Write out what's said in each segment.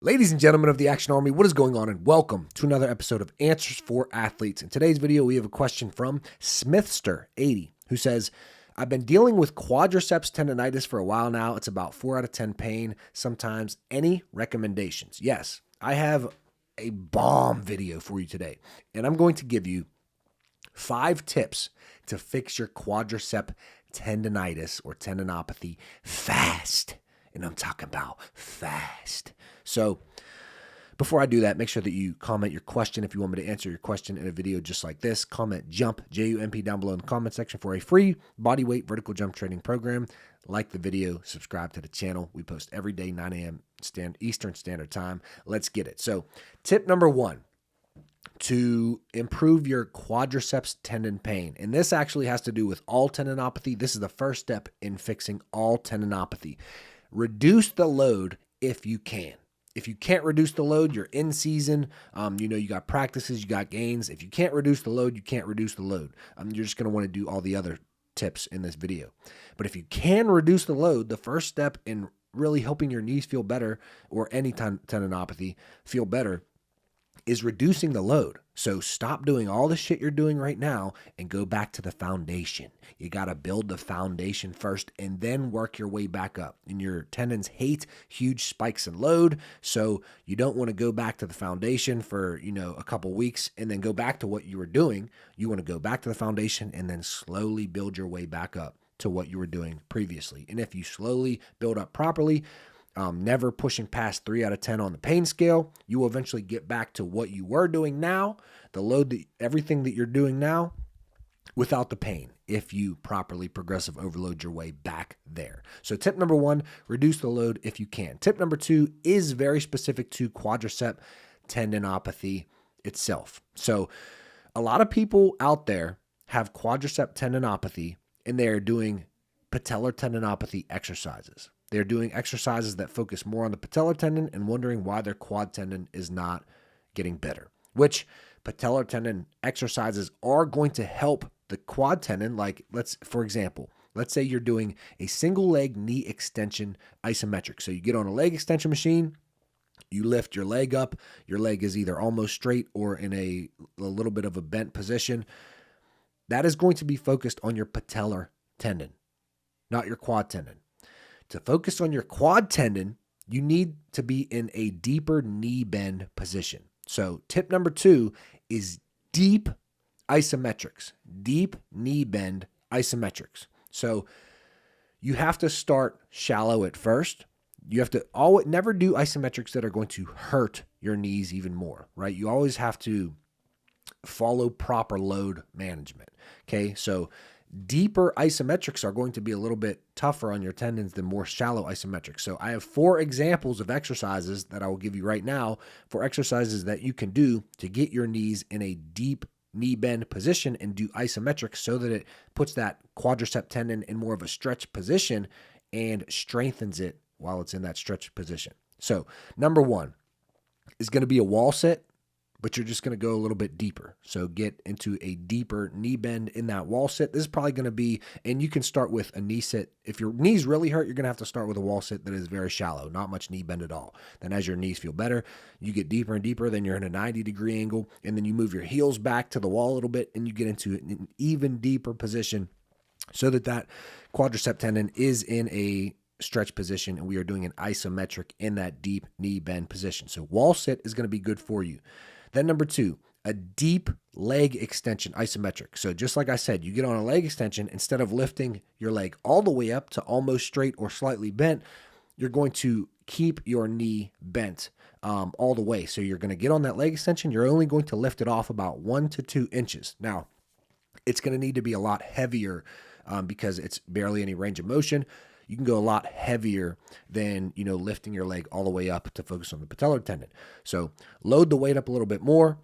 Ladies and gentlemen of the Action Army, what is going on? And welcome to another episode of Answers for Athletes. In today's video, we have a question from Smithster80, who says, I've been dealing with quadriceps tendonitis for a while now. It's about 4 out of 10 pain sometimes. Any recommendations? Yes, I have a bomb video for you today, and I'm going to give you 5 tips to fix your quadricep tendonitis or tendinopathy fast. And I'm talking about fast. So before I do that, make sure that you comment your question. If you want me to answer your question in a video just like this, comment JUMP, J-U-M-P, down below in the comment section for a free bodyweight vertical jump training program. Like the video, subscribe to the channel. We post every day, 9 a.m. Eastern Standard Time. Let's get it. So tip number 1. To improve your quadriceps tendon pain. And this actually has to do with all tendinopathy. This is the first step in fixing all tendinopathy. Reduce the load if you can. If you can't reduce the load, you're in season. You got practices, you got gains. If you can't reduce the load, you can't reduce the load. You're just going to want to do all the other tips in this video. But if you can reduce the load, the first step in really helping your knees feel better or any tendinopathy feel better is reducing the load. So stop doing all the shit you're doing right now and go back to the foundation. You got to build the foundation first and then work your way back up. And your tendons hate huge spikes in load. So you don't want to go back to the foundation for, a couple weeks and then go back to what you were doing. You want to go back to the foundation and then slowly build your way back up to what you were doing previously. And if you slowly build up properly, never pushing past 3 out of 10 on the pain scale, you will eventually get back to what you were doing now, the load, everything that you're doing now without the pain, if you properly progressive overload your way back there. So tip number 1, reduce the load if you can. Tip number 2 is very specific to quadricep tendinopathy itself. So a lot of people out there have quadricep tendinopathy and they're doing patellar tendinopathy exercises. They're doing exercises that focus more on the patellar tendon and wondering why their quad tendon is not getting better, which patellar tendon exercises are going to help the quad tendon. Like for example, let's say you're doing a single leg knee extension isometric. So you get on a leg extension machine, you lift your leg up, your leg is either almost straight or in a little bit of a bent position. That is going to be focused on your patellar tendon, not your quad tendon. To focus on your quad tendon, you need to be in a deeper knee bend position. So tip number 2 is deep isometrics, deep knee bend isometrics. So you have to start shallow at first. You have to never do isometrics that are going to hurt your knees even more, right? You always have to follow proper load management. Okay, so deeper isometrics are going to be a little bit tougher on your tendons than more shallow isometrics. So I have 4 examples of exercises that I will give you right now for exercises that you can do to get your knees in a deep knee bend position and do isometrics so that it puts that quadricep tendon in more of a stretch position and strengthens it while it's in that stretch position. So number 1 is going to be a wall sit, but you're just going to go a little bit deeper. So get into a deeper knee bend in that wall sit. This is probably going to be, and you can start with a knee sit. If your knees really hurt, you're going to have to start with a wall sit that is very shallow, not much knee bend at all. Then as your knees feel better, you get deeper and deeper, then you're in a 90-degree angle, and then you move your heels back to the wall a little bit, and you get into an even deeper position so that quadricep tendon is in a stretch position, and we are doing an isometric in that deep knee bend position. So wall sit is going to be good for you. Then number 2, a deep leg extension isometric. So just like I said, you get on a leg extension, instead of lifting your leg all the way up to almost straight or slightly bent, you're going to keep your knee bent all the way. So you're going to get on that leg extension. You're only going to lift it off about 1 to 2 inches. Now, it's going to need to be a lot heavier because it's barely any range of motion. You can go a lot heavier than, lifting your leg all the way up to focus on the patellar tendon. So load the weight up a little bit more,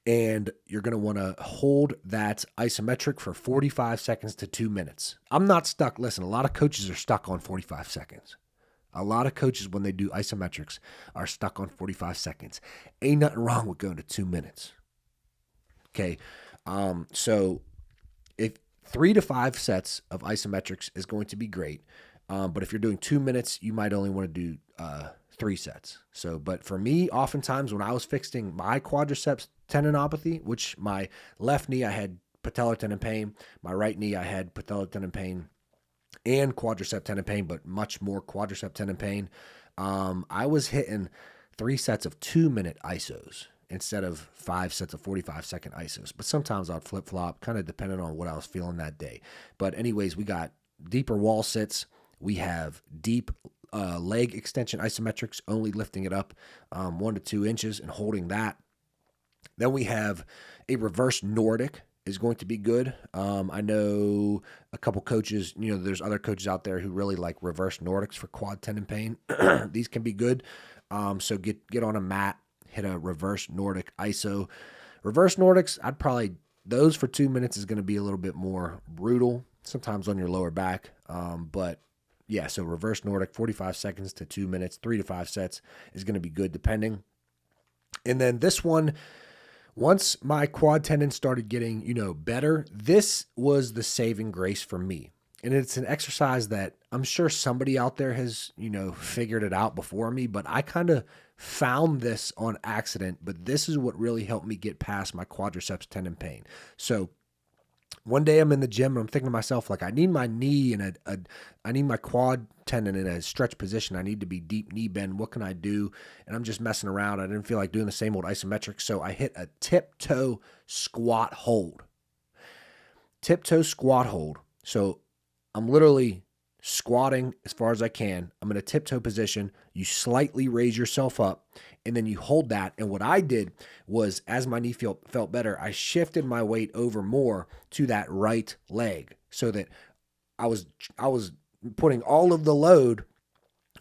and you're going to want to hold that isometric for 45 seconds to 2 minutes. I'm not stuck. Listen, a lot of coaches are stuck on 45 seconds. A lot of coaches, when they do isometrics, are stuck on 45 seconds. Ain't nothing wrong with going to 2 minutes. Okay. So if 3 to 5 sets of isometrics is going to be great. But if you're doing 2 minutes, you might only want to do 3 sets. So, but for me, oftentimes when I was fixing my quadriceps tendinopathy, which my left knee, I had patellar tendon pain, my right knee, I had patellar tendon pain and quadricep tendon pain, but much more quadricep tendon pain. I was hitting 3 sets of 2-minute ISOs instead of 5 sets of 45-second ISOs. But sometimes I'd flip-flop, kind of depending on what I was feeling that day. But anyways, we got deeper wall sits. We have deep leg extension isometrics, only lifting it up 1 to 2 inches and holding that. Then we have a reverse Nordic is going to be good. I know a couple coaches, there's other coaches out there who really like reverse Nordics for quad tendon pain. These can be good. So get on a mat, hit a reverse Nordic ISO. Reverse Nordics, those for 2 minutes is going to be a little bit more brutal, sometimes on your lower back. But yeah, so reverse Nordic, 45 seconds to 2 minutes, 3 to 5 sets is going to be good depending. And then this one, once my quad tendon started getting, better, this was the saving grace for me. And it's an exercise that I'm sure somebody out there has, figured it out before me, but I kind of found this on accident. But this is what really helped me get past my quadriceps tendon pain. So one day I'm in the gym and I'm thinking to myself, like, I need my knee and I need my quad tendon in a stretch position. I need to be deep knee bend. What can I do? And I'm just messing around. I didn't feel like doing the same old isometric. So I hit a tiptoe squat hold. Tiptoe squat hold. So I'm literally squatting as far as I can. I'm in a tiptoe position. You slightly raise yourself up and then you hold that. And what I did was, as my knee felt better, I shifted my weight over more to that right leg so that I was putting all of the load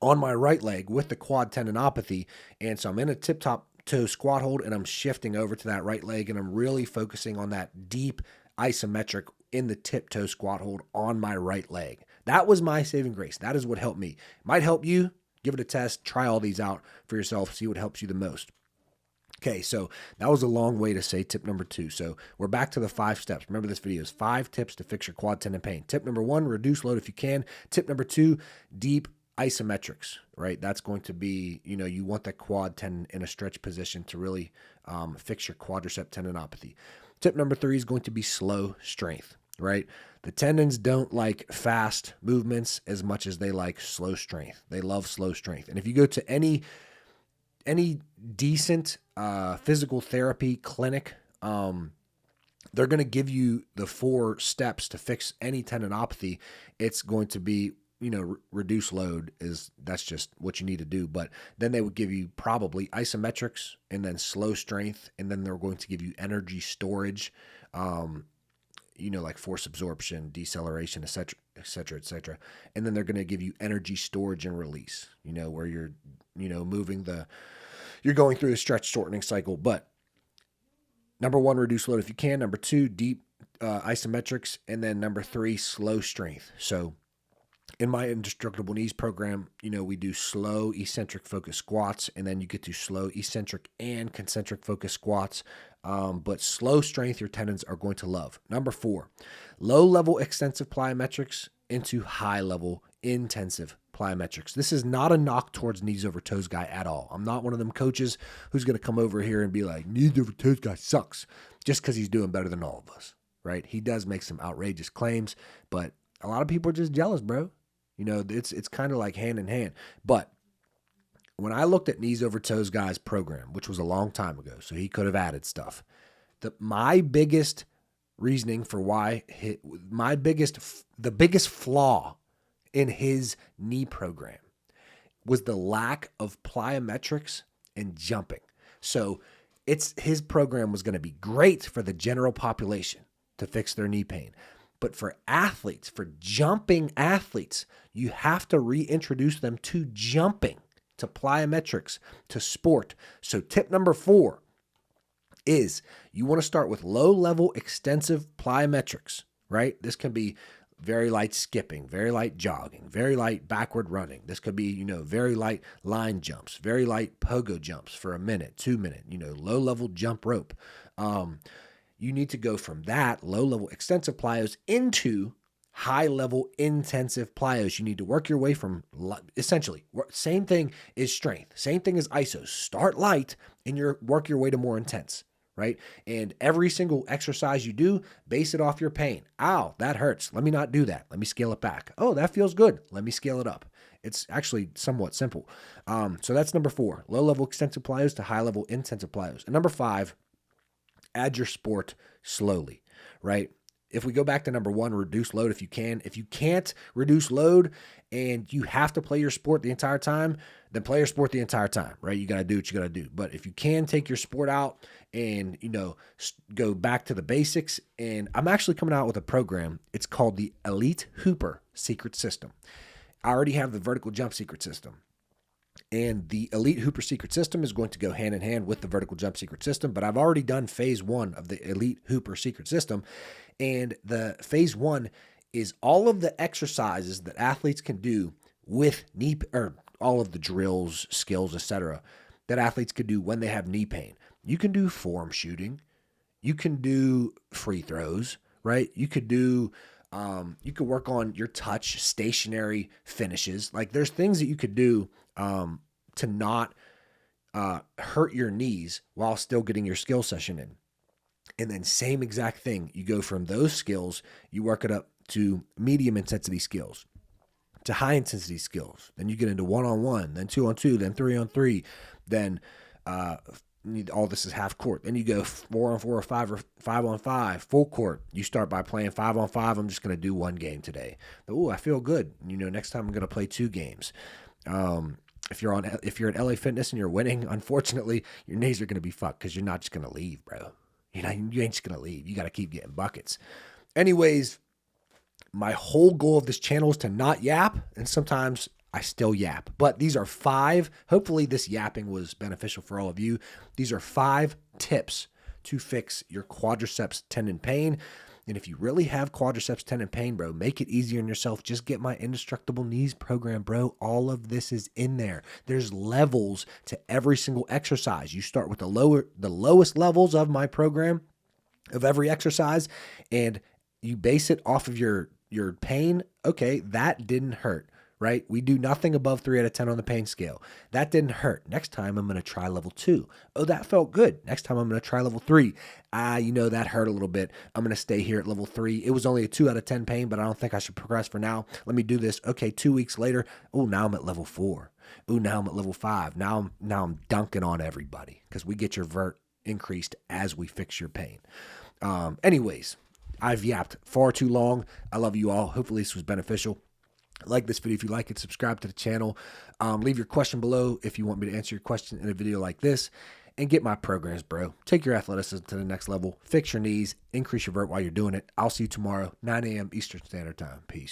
on my right leg with the quad tendinopathy. And so I'm in a tip-toe squat hold and I'm shifting over to that right leg and I'm really focusing on that deep isometric in the tiptoe squat hold on my right leg. That was my saving grace. That is what helped me. Might help you. Give it a test. Try all these out for yourself. See what helps you the most. Okay, so that was a long way to say tip number 2. So we're back to the 5 steps. Remember, this video is 5 tips to fix your quad tendon pain. Tip number 1, reduce load if you can. Tip number 2, deep isometrics, right? That's going to be, you want that quad tendon in a stretch position to really fix your quadricep tendinopathy. Tip number 3 is going to be slow strength, right? The tendons don't like fast movements as much as they like slow strength. They love slow strength. And if you go to any decent physical therapy clinic, they're going to give you the 4 steps to fix any tendinopathy. It's going to be, reduce load that's just what you need to do. But then they would give you probably isometrics and then slow strength. And then they're going to give you energy storage, like force absorption, deceleration, et cetera, et cetera. And then they're going to give you energy storage and release, where you're, you're going through the stretch shortening cycle. But number 1, reduce load if you can. Number 2, deep isometrics. And then number 3, slow strength. So in my indestructible knees program, we do slow eccentric focus squats, and then you get to slow eccentric and concentric focus squats. But slow strength, your tendons are going to love. Number 4, low level extensive plyometrics into high level intensive plyometrics. This is not a knock towards knees over toes guy at all. I'm not one of them coaches who's going to come over here and be like, knees over toes guy sucks just because he's doing better than all of us, right? He does make some outrageous claims, but a lot of people are just jealous, bro. It's kind of like hand in hand. But when I looked at knees over toes guy's program, which was a long time ago, so he could have added stuff. My biggest reasoning for why the biggest flaw in his knee program was the lack of plyometrics and jumping. So his program was going to be great for the general population to fix their knee pain. But for athletes, for jumping athletes, you have to reintroduce them to jumping, to plyometrics, to sport. So tip number 4 is you want to start with low-level extensive plyometrics, right? This can be very light skipping, very light jogging, very light backward running. This could be, very light line jumps, very light pogo jumps for a minute, 2 minute, low-level jump rope. You need to go from that low-level extensive plyos into high-level intensive plyos. You need to work your way from, essentially, same thing is strength. Same thing as isos. Start light and work your way to more intense, right? And every single exercise you do, base it off your pain. Ow, that hurts. Let me not do that. Let me scale it back. Oh, that feels good. Let me scale it up. It's actually somewhat simple. So that's number 4, low-level extensive plyos to high-level intensive plyos. And number 5, add your sport slowly, right? If we go back to number 1, reduce load if you can. If you can't reduce load and you have to play your sport the entire time, then play your sport the entire time, right? You got to do what you got to do. But if you can take your sport out and, go back to the basics, and I'm actually coming out with a program. It's called the Elite Hooper Secret System. I already have the vertical jump secret system. And the Elite Hooper Secret System is going to go hand in hand with the Vertical Jump Secret System, but I've already done phase 1 of the Elite Hooper Secret System. And the phase 1 is all of the exercises that athletes can do with all of the drills, skills, etc., that athletes could do when they have knee pain. You can do form shooting. You can do free throws, right? You could do you could work on your touch, stationary finishes. Like, there's things that you could do to not hurt your knees while still getting your skill session in. And then same exact thing. You go from those skills, you work it up to medium intensity skills, to high intensity skills. Then you get into 1-on-1, then 2-on-2, then 3-on-3, then all this is half court. Then you go 4-on-4 or 5-on-5, full court. You start by playing 5-on-5. I'm just going to do 1 game today. Oh, I feel good. Next time I'm going to play 2 games. If you're at LA Fitness and you're winning, unfortunately, your knees are going to be fucked because you're not just going to leave, bro. You ain't just going to leave. You got to keep getting buckets. Anyways, my whole goal of this channel is to not yap, and sometimes I still yap. But these are 5. Hopefully this yapping was beneficial for all of you. These are 5 tips to fix your quadriceps tendon pain. And if you really have quadriceps tendon pain, bro, make it easier on yourself. Just get my Indestructible Knees program, bro. All of this is in there. There's levels to every single exercise. You start with the lowest levels of my program, of every exercise, and you base it off of your pain. Okay, that didn't hurt, right? We do nothing above 3 out of 10 on the pain scale. That didn't hurt. Next time I'm going to try level 2. Oh, that felt good. Next time I'm going to try level 3. That hurt a little bit. I'm going to stay here at level 3. It was only a 2 out of 10 pain, but I don't think I should progress for now. Let me do this. Okay, 2 weeks later. Oh, now I'm at level 4. Oh, now I'm at level 5. Now I'm dunking on everybody because we get your vert increased as we fix your pain. Anyways, I've yapped far too long. I love you all. Hopefully this was beneficial. Like this video if you like it, subscribe to the channel. Leave your question below if you want me to answer your question in a video like this. And get my programs, bro. Take your athleticism to the next level. Fix your knees. Increase your vert while you're doing it. I'll see you tomorrow, 9 a.m. Eastern Standard Time. Peace.